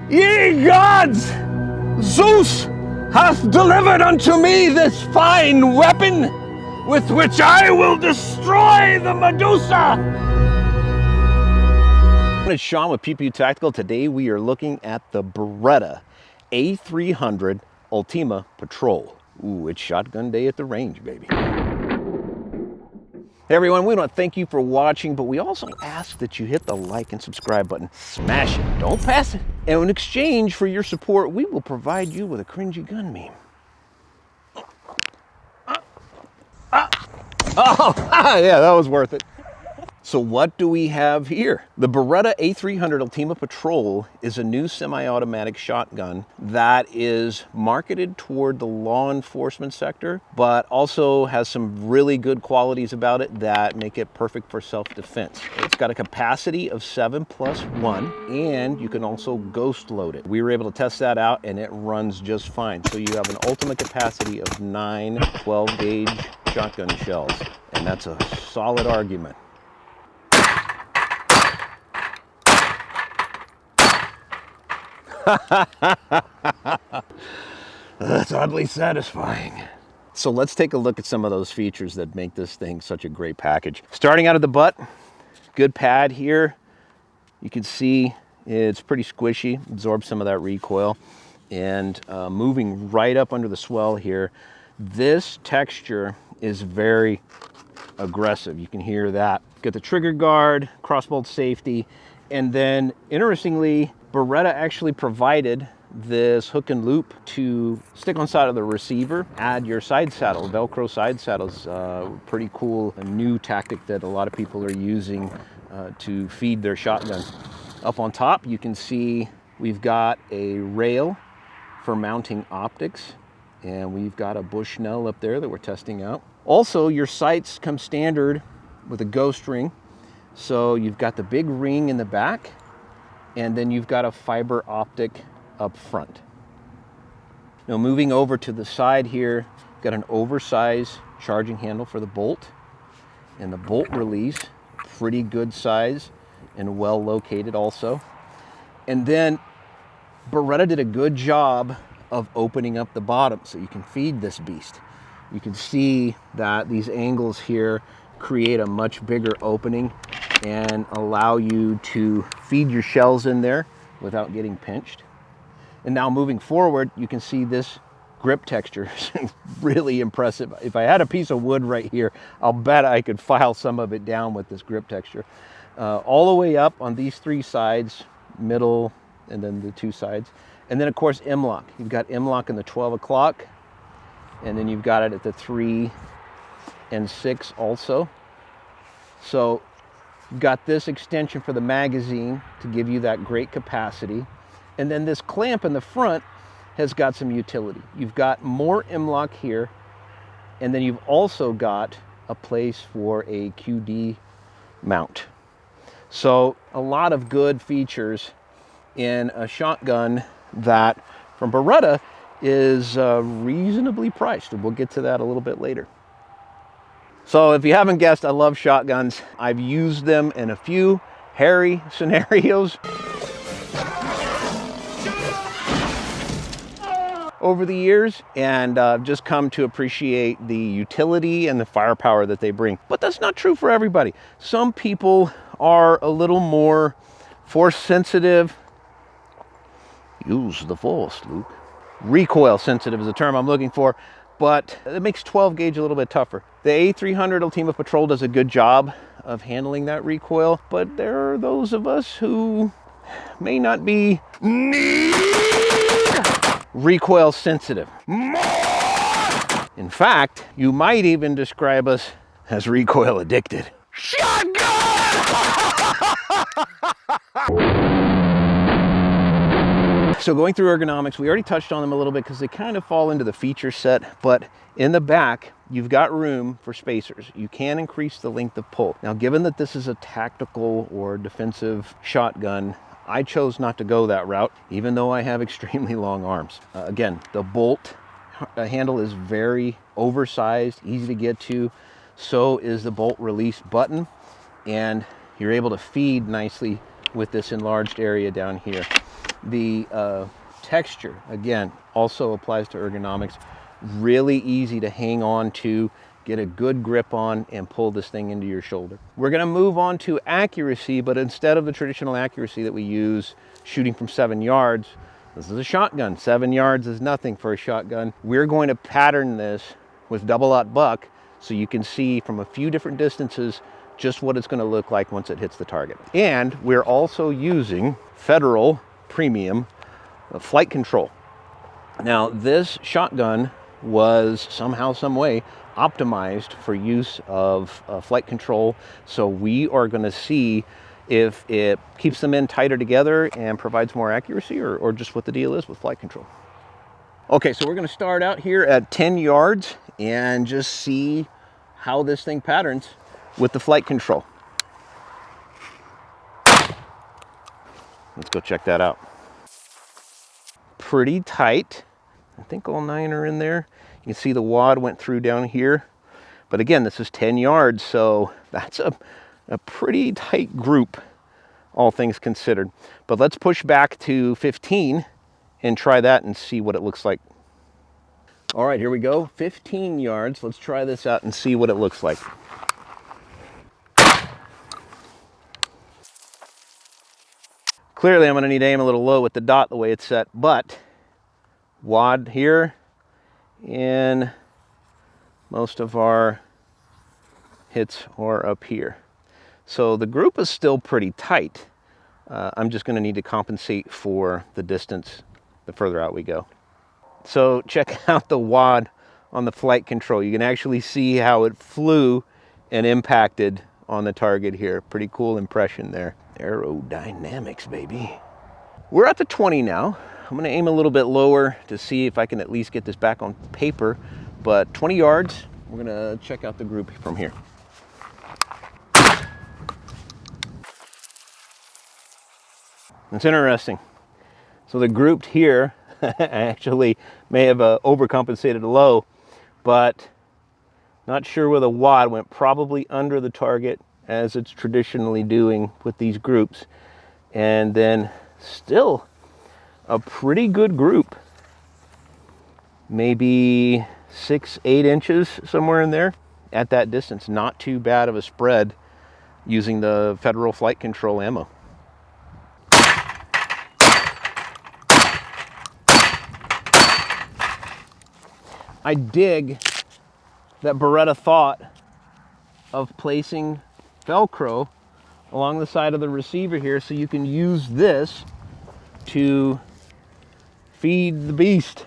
Ye gods! Zeus hath delivered unto me this fine weapon, with which I will destroy the Medusa! It's Sean with Pew Pew Tactical. Today we are looking at the Beretta A300 Ultima Patrol. Ooh, it's shotgun day at the range, baby. Hey everyone, we want to thank you for watching, but we also ask that you hit the like and subscribe button. Smash it, don't pass it. And in exchange for your support, we will provide you with a cringy gun meme. Oh, yeah, that was worth it. So what do we have here? The Beretta A300 Ultima Patrol is a new semi-automatic shotgun that is marketed toward the law enforcement sector, but also has some really good qualities about it that make it perfect for self-defense. It's got a capacity of 7+1, and you can also ghost load it. We were able to test that out and it runs just fine. So you have an ultimate capacity of 9 12-gauge shotgun shells, and that's a solid argument. That's oddly satisfying. So let's take a look at some of those features that make this thing such a great package. Starting out of the butt, good pad here. You can see it's pretty squishy, absorbs some of that recoil. And moving right up under the swell here, this texture is very aggressive. You can hear that. Got the trigger guard, crossbolt safety, and then interestingly, Beretta actually provided this hook and loop to stick on side of the receiver, add your side saddle. Velcro side saddles, pretty cool, a new tactic that a lot of people are using to feed their shotgun. Up on top, you can see we've got a rail for mounting optics, and we've got a Bushnell up there that we're testing out. Also, your sights come standard with a ghost ring. So you've got the big ring in the back, and then you've got a fiber optic up front. Now moving over to the side here, got an oversized charging handle for the bolt, and the bolt release, pretty good size and well located also. And then Beretta did a good job of opening up the bottom so you can feed this beast. You can see that these angles here create a much bigger opening and allow you to feed your shells in there without getting pinched. And now moving forward, you can see this grip texture is really impressive. If I had a piece of wood right here, I'll bet I could file some of it down with this grip texture. All the way up on these three sides, middle, and then the two sides. And then of course, M-LOK. You've got M-LOK in the 12 o'clock, and then you've got it at the 3 and 6 also. So you've got this extension for the magazine to give you that great capacity. And then this clamp in the front has got some utility. You've got more M-LOK here, and then you've also got a place for a QD mount. So a lot of good features in a shotgun that from Beretta is reasonably priced. We'll get to that a little bit later. So if you haven't guessed, I love shotguns. I've used them in a few hairy scenarios over the years, and I've just come to appreciate the utility and the firepower that they bring. But that's not true for everybody. Some people are a little more force sensitive. Use the force, Luke. Recoil sensitive is the term I'm looking for, but it makes 12 gauge a little bit tougher. The A300 Ultima Patrol does a good job of handling that recoil, but there are those of us who may not be recoil sensitive. In fact, you might even describe us as recoil addicted. Shotgun! So going through ergonomics, we already touched on them a little bit because they kind of fall into the feature set, but in the back, you've got room for spacers. You can increase the length of pull. Now, given that this is a tactical or defensive shotgun, I chose not to go that route, even though I have extremely long arms. Again, the bolt handle is very oversized, easy to get to. So is the bolt release button, and you're able to feed nicely with this enlarged area down here. The texture, again, also applies to ergonomics. Really easy to hang on to, get a good grip on, and pull this thing into your shoulder. We're gonna move on to accuracy, but instead of the traditional accuracy that we use shooting from 7 yards, this is a shotgun. 7 yards is nothing for a shotgun. We're going to pattern this with double-aught buck so you can see from a few different distances just what it's gonna look like once it hits the target. And we're also using Federal Premium flight control. Now, this shotgun was somehow, some way optimized for use of flight control. So we are going to see if it keeps them in tighter together and provides more accuracy, or just what the deal is with flight control. Okay, so we're going to start out here at 10 yards and just see how this thing patterns with the flight control. Let's go check that out. Pretty tight. I think all 9 are in there. You can see the wad went through down here. But again, this is 10 yards, so that's a pretty tight group, all things considered. But let's push back to 15 and try that and see what it looks like. All right, here we go. 15 yards. Let's try this out and see what it looks like. Clearly, I'm going to need to aim a little low with the dot the way it's set, but wad here, and most of our hits are up here. So the group is still pretty tight. I'm just going to need to compensate for the distance the further out we go. So check out the wad on the flight control. You can actually see how it flew and impacted on the target here. Pretty cool impression there. Aerodynamics, baby. We're at the 20 now. I'm going to aim a little bit lower to see if I can at least get this back on paper. But 20 yards, we're going to check out the group from here. It's interesting. So the grouped here, I actually may have overcompensated low, but not sure where the wad went. Probably under the target, as it's traditionally doing with these groups. And then still a pretty good group. Maybe 6-8 inches, somewhere in there at that distance. Not too bad of a spread using the Federal flight control ammo. I dig that Beretta thought of placing Velcro along the side of the receiver here so you can use this to feed the beast.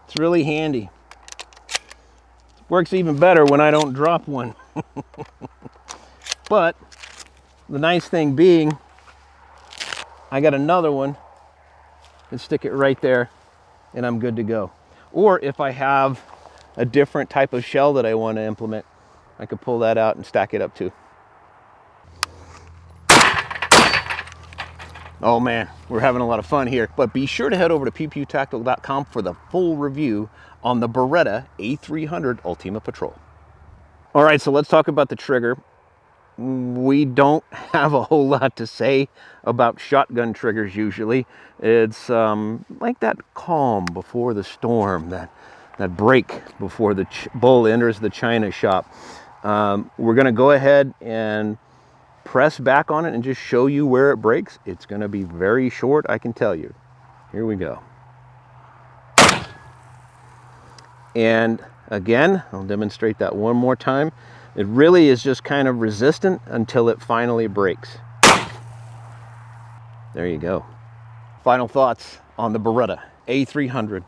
It's really handy. Works even better when I don't drop one. But the nice thing being, I got another one and stick it right there and I'm good to go. Or if I have a different type of shell that I want to implement, I could pull that out and stack it up too. Oh man, we're having a lot of fun here. But be sure to head over to pewpewtactical.com for the full review on the Beretta A300 Ultima Patrol. All right, so let's talk about the trigger. We don't have a whole lot to say about shotgun triggers usually. It's like that calm before the storm, that break before the bull enters the china shop. We're going to go ahead and press back on it and just show you where it breaks. It's going to be very short, I can tell you. Here we go. And again, I'll demonstrate that one more time. It really is just kind of resistant until it finally breaks. There you go. Final thoughts on the Beretta A300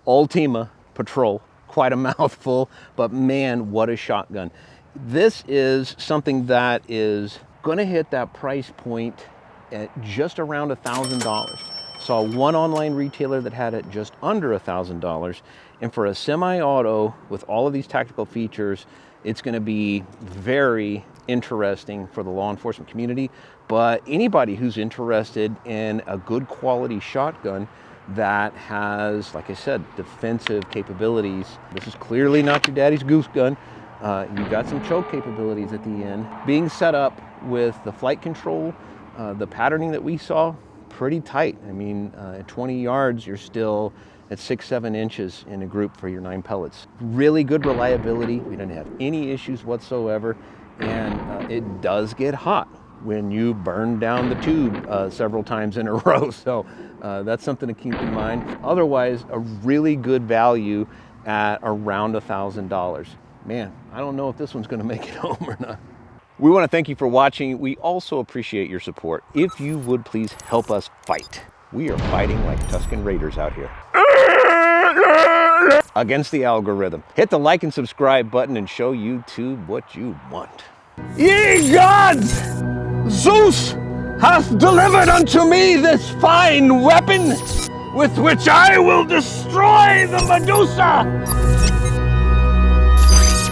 Ultima Patrol. Quite a mouthful, but man, what a shotgun. This is something that is going to hit that price point at just around $1,000. Saw one online retailer that had it just under $1,000. And for a semi-auto with all of these tactical features, it's going to be very interesting for the law enforcement community, but anybody who's interested in a good quality shotgun that has, like I said, defensive capabilities. This is clearly not your daddy's goose gun. You got some choke capabilities at the end. Being set up with the flight control, the patterning that we saw, pretty tight. I mean, at 20 yards, you're still at 6-7 inches in a group for your 9 pellets. Really good reliability. We didn't have any issues whatsoever, and it does get hot when you burn down the tube several times in a row. So that's something to keep in mind. Otherwise, a really good value at around $1,000. Man, I don't know if this one's gonna make it home or not. We want to thank you for watching. We also appreciate your support. If you would please help us fight. We are fighting like Tuscan Raiders out here against the algorithm. Hit the like and subscribe button and show YouTube what you want. Ye gods! Zeus hath delivered unto me this fine weapon with which I will destroy the Medusa!